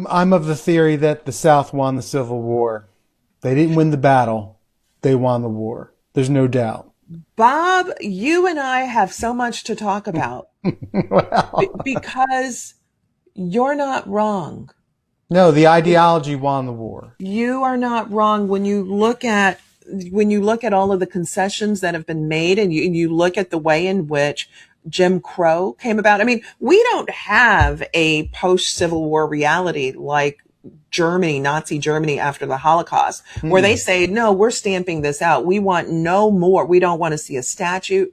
I'm of the theory that the South won the Civil War. They didn't win the battle, they won the war. There's no doubt. Bob, you and I have so much to talk about Well, because you're not wrong. no, the ideology won the war. You are not wrong when you look at all of the concessions that have been made and you look at the way in which Jim Crow came about. I mean, we don't have a post Civil War reality like Germany, Nazi Germany after the Holocaust, where they Mm-mm. say, no, we're stamping this out. We want no more. We don't want to see a statue.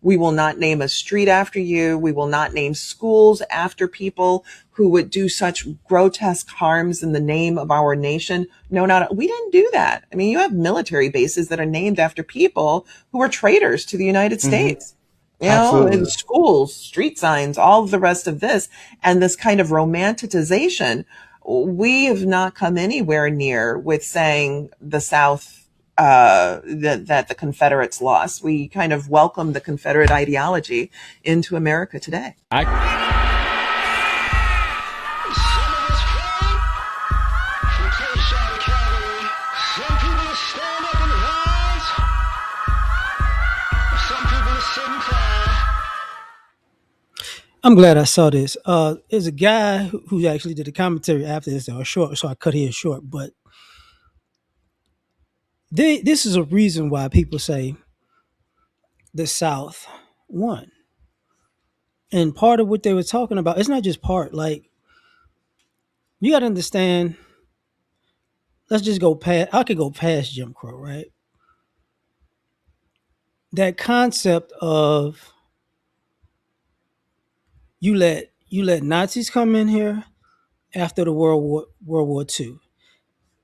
We will not name a street after you. We will not name schools after people who would do such grotesque harms in the name of our nation. No, not, we didn't do that. I mean, you have military bases that are named after people who were traitors to the United Hmm. States, in Absolutely. schools, street signs, all of the rest of this, and this kind of romanticization. We have not come anywhere near with saying the South that the Confederates lost. We kind of welcome the Confederate ideology into America today. I Some of us came from Kershaw County. Some people are stand up and rise. Some people are sit and cry. I'm glad I saw this. There's a guy who actually did a commentary after this, or short, so I cut his short. But this is a reason why people say the South won. And part of what they were talking about, it's not just part. Like, you got to understand. Let's just go past. I could go past Jim Crow, right? That concept of you let Nazis come in here after the World War II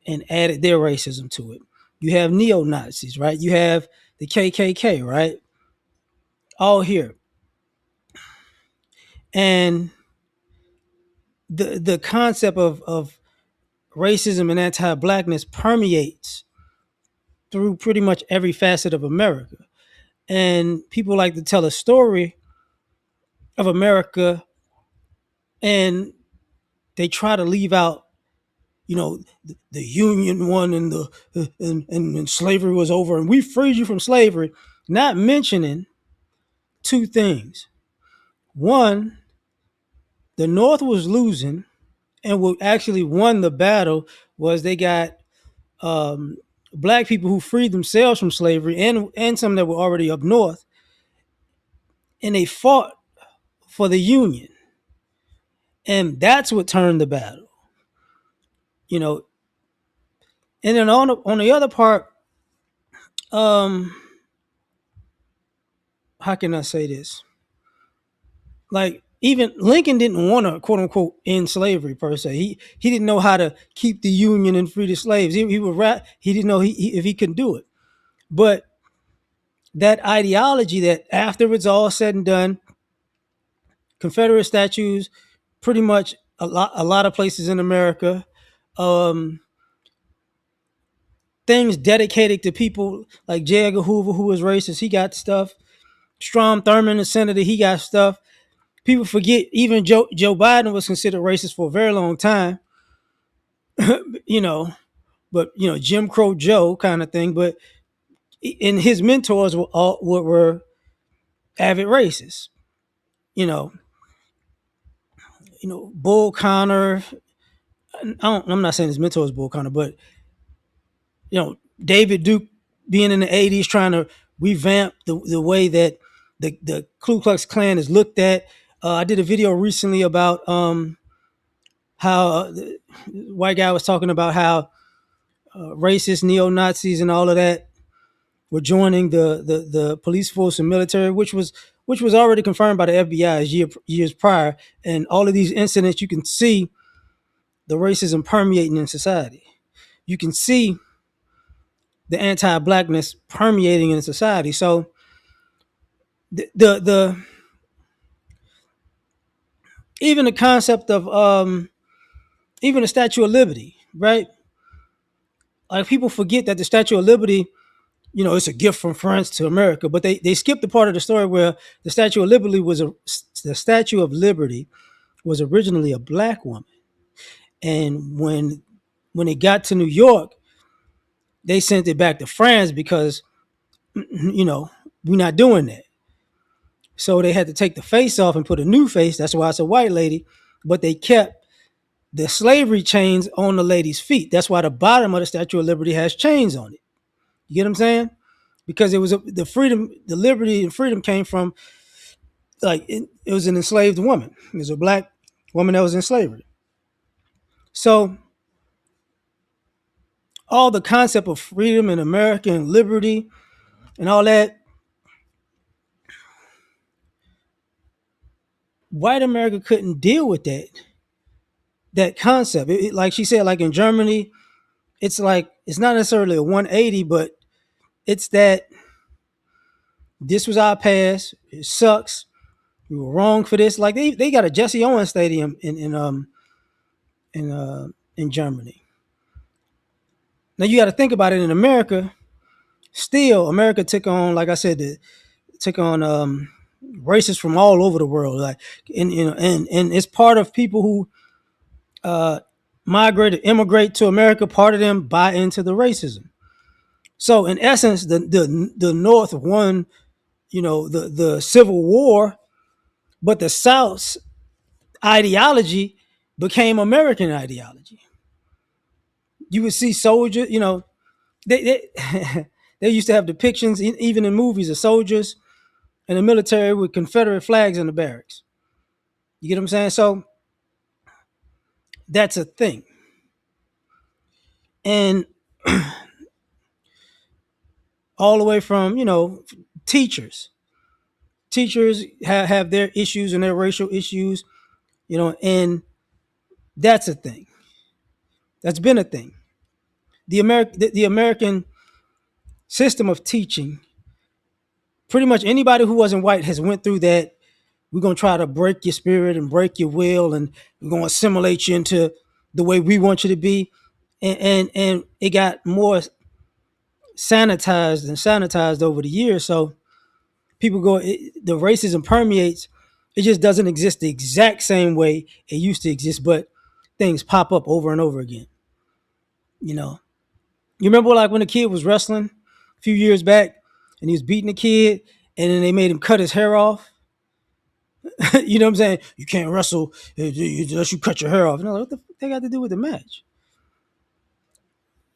and added their racism to it. You have neo Nazis, right? You have the KKK, right? All here, and the concept of racism and anti-blackness permeates through pretty much every facet of America. And people like to tell a story of America, and they try to leave out, the Union won and and slavery was over, and we freed you from slavery, not mentioning two things. One, the North was losing, and what actually won the battle was they got um, black people who freed themselves from slavery and some that were already up north, and they fought for the Union, and that's what turned the battle. You know, and then on the other part, um, how can I say this? Like, even Lincoln didn't want to quote unquote end slavery per se. He didn't know how to keep the Union and free the slaves. He didn't know if he could do it. But that ideology that after it's all said and done, Confederate statues, pretty much a lot of places in America, um, things dedicated to people like J. Edgar Hoover, who was racist, he got stuff. Strom Thurmond, the senator, he got stuff. People forget even Joe Biden was considered racist for a very long time, you know, but Jim Crow Joe kind of thing. But and his mentors were avid racists, you know, Bull Connor. I'm not saying his mentor was Bull Connor, but David Duke being in the '80s trying to revamp the way that the Ku Klux Klan is looked at. I did a video recently about how the white guy was talking about how racist neo Nazis and all of that were joining the police force and military, which was already confirmed by the FBI years prior. And all of these incidents, you can see the racism permeating in society. You can see the anti-blackness permeating in society. So the even the concept of even the Statue of Liberty, right? Like, people forget that the Statue of Liberty, it's a gift from France to America, but they skipped the part of the story where the Statue of Liberty was originally a black woman, And when it got to New York, they sent it back to France because we're not doing that. So they had to take the face off and put a new face. That's why it's a white lady. But they kept the slavery chains on the lady's feet. That's why the bottom of the Statue of Liberty has chains on it. You get what I'm saying? Because it was the freedom, the liberty and freedom came from it was an enslaved woman. It was a black woman that was in slavery. So all the concept of freedom and American liberty and all that, white America couldn't deal with that concept. Like she said, like in Germany, it's like it's not necessarily a 180, but it's that this was our past. It sucks. We were wrong for this. Like they got a Jesse Owens stadium in Germany. Now you got to think about it. In America, still America took on, like I said, took on racists from all over the world. Like and it's part of people who immigrate to America. Part of them buy into the racism. So in essence, the North won, the Civil War, but the South's ideology became American ideology. You would see soldiers, they they used to have depictions, even in movies, of soldiers in the military with Confederate flags in the barracks. You get what I'm saying? So that's a thing. And all the way from, teachers. Teachers have their issues and their racial issues, and that's a thing. That's been a thing. The American system of teaching, pretty much anybody who wasn't white has went through that. We're gonna try to break your spirit and break your will, and we're gonna assimilate you into the way we want you to be. And it got more sanitized over the years. So people the racism permeates. It just doesn't exist the exact same way it used to exist, but things pop up over and over again. You remember like when the kid was wrestling a few years back and he was beating the kid and then they made him cut his hair off? You know what I'm saying? You can't wrestle unless you cut your hair off. No, what the fuck they got to do with the match?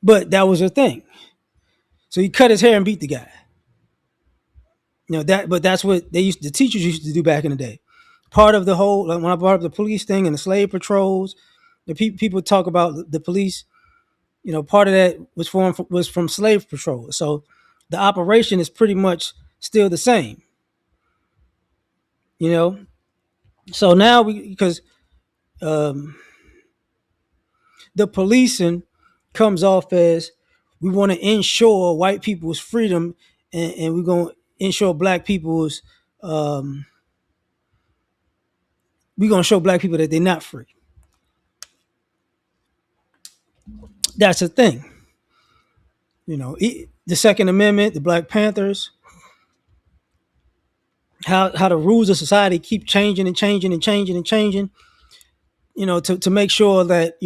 But that was a thing. So he cut his hair and beat the guy. But that's what the teachers used to do back in the day. Part of the whole, like when I brought up the police thing and the slave patrols, the people talk about the police. Part of that was from slave patrols. So the operation is pretty much still the same. So now because the policing comes off as we want to ensure white people's freedom, and we're going to ensure black people's we're going to show black people that they're not free. That's a thing. The Second Amendment, the Black Panthers, how the rules of society keep changing and changing and changing and changing, to make sure that,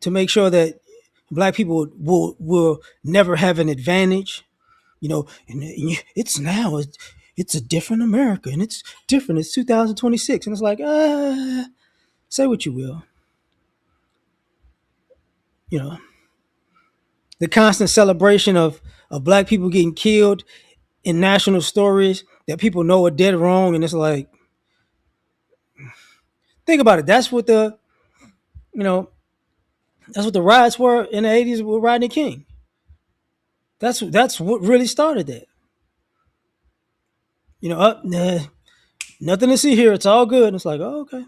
to make sure that black people will never have an advantage. And it's now it's a different America, and it's different. It's 2026, and it's like, say what you will. The constant celebration of black people getting killed in national stories that people know are dead wrong, and it's like, think about it. That's what that's what the riots were in the 80s with Rodney King. That's what really started that. Nothing to see here. It's all good. And it's like, oh, okay.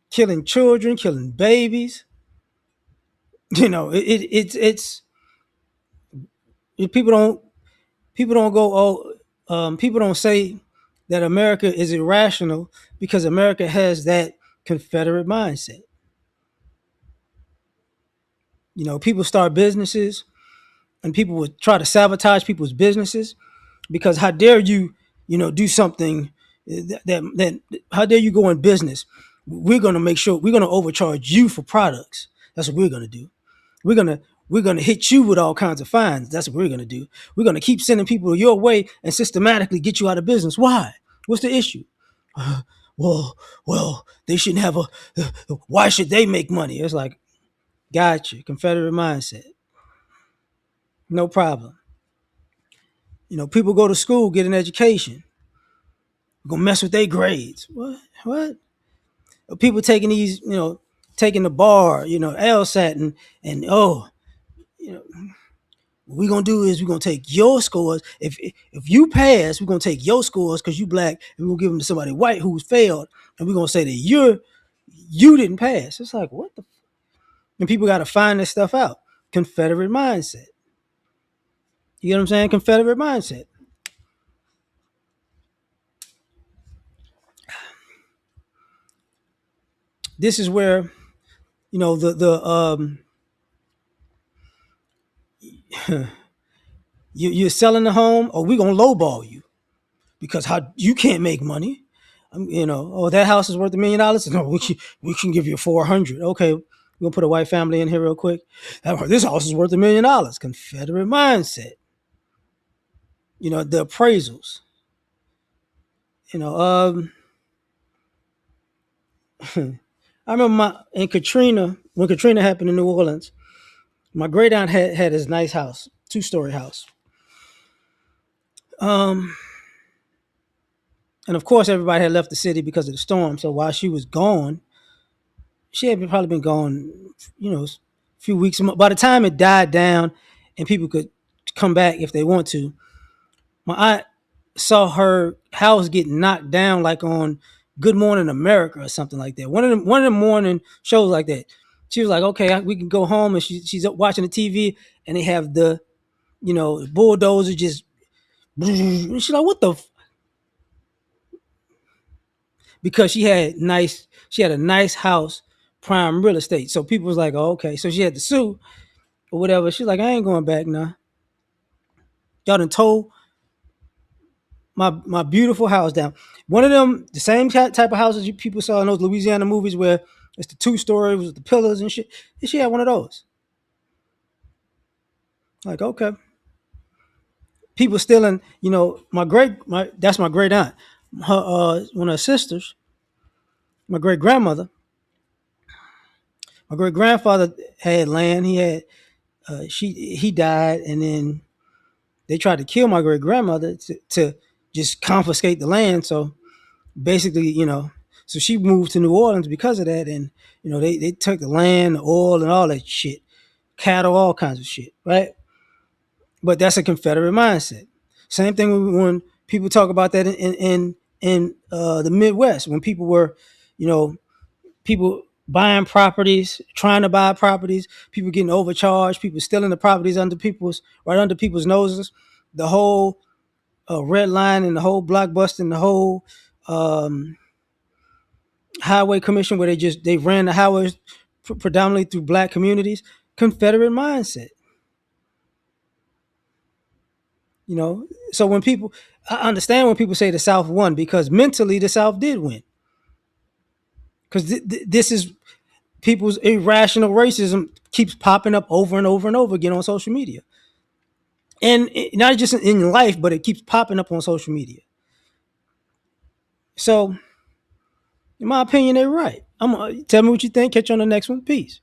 Killing children, killing babies. It's people don't go, people don't say that America is irrational because America has that Confederate mindset. People start businesses and people would try to sabotage people's businesses because how dare you, do something, That how dare you go in business? We're gonna make sure we're gonna overcharge you for products. That's what we're gonna do. We're gonna we're gonna hit you with all kinds of fines. That's what we're gonna do. We're gonna keep sending people your way and systematically get you out of business. Why? What's the issue? Well, they shouldn't have a. Why should they make money? It's like, gotcha, Confederate mindset. No problem. People go to school, get an education. We're gonna mess with their grades. What? What? People taking these, taking the bar, LSAT, and what we're gonna do is we're gonna take your scores. If you pass, we're gonna take your scores because you black, and we'll give them to somebody white who's failed, and we're gonna say that you didn't pass. It's like, what the? And people got to find this stuff out. Confederate mindset. You get what I'm saying? Confederate mindset. This is where the you're selling the home, or we gonna lowball you because how you can't make money. Oh, that house is worth $1 million. No, we can give you 400. Okay, we're gonna put a white family in here real quick. This house is worth $1 million. Confederate mindset. The appraisals. You know, I remember in Katrina, when Katrina happened in New Orleans, my great aunt had this nice house, 2-story house. And of course, everybody had left the city because of the storm. So while she was gone, she had probably been gone, a few weeks. By the time it died down and people could come back if they want to, my aunt saw her house get knocked down like on Good Morning America or something like that. One of the morning shows like that. She was like, okay, we can go home. And she's watching the TV and they have the bulldozer just. And she's like, what the? Because she had a nice house, prime real estate. So people was like, oh, okay. So she had to sue or whatever. She's like, I ain't going back now. Y'all done tore my beautiful house down. One of them, the same type of houses people saw in those Louisiana movies where it's the 2-story with the pillars and shit. And she had one of those. Like, okay. People stealing, that's my great aunt. One of her sisters, my great grandmother, my great grandfather had land. He had he died, and then they tried to kill my great grandmother to just confiscate the land. So basically, so she moved to New Orleans because of that, and they took the land, the oil, and all that shit, cattle, all kinds of shit, right? But that's a Confederate mindset. Same thing when people talk about that in the Midwest, when people were, people buying properties, trying to buy properties, people getting overcharged, people stealing the properties right under people's noses. The whole red line and the whole blockbuster and the whole highway commission where they ran the highways predominantly through black communities. Confederate mindset. So I understand when people say the South won because mentally the South did win. Because this is people's irrational racism keeps popping up over and over and over again on social media. And not just in life, but it keeps popping up on social media. So, in my opinion, they're right. Tell me what you think. Catch you on the next one. Peace.